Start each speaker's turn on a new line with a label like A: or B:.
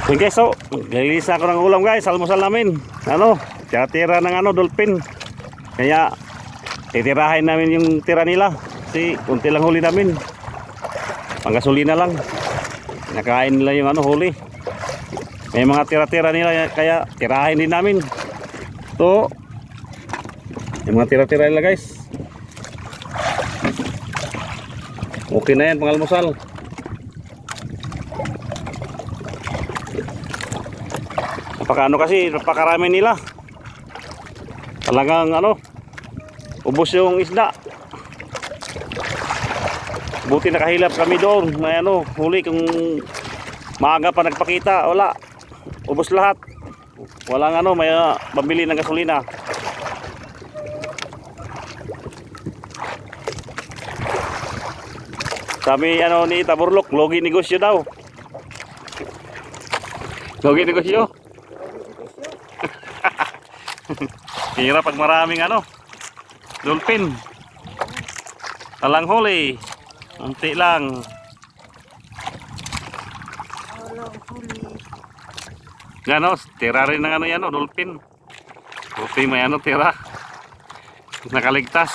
A: Okay guys, so galisa ako ng ulam guys, almusal namin. Ano, tira ng dolphin. Kaya titirahin namin yung tira nila. Kasi kunti lang huli namin. Panggasolina lang. Nakain nila yung huli. May mga tira-tira nila kaya tirahin din namin. To yung mga tira-tira nila guys. Okay na yan pang almusal. Napakarami nila. Talagang ubos yung isda. Buti nakahilap kami doon. May huli kung maaga pa nagpakita, wala. Ubos lahat. Walang may pambili ng gasolina. Sabi ni Taburlok, logi negosyo daw. Logi negosyo. Hirap pag maraming dolphin. Talang huli. Unti lang. Tira rin ng dolphin. Buti may tira. Nakaligtas.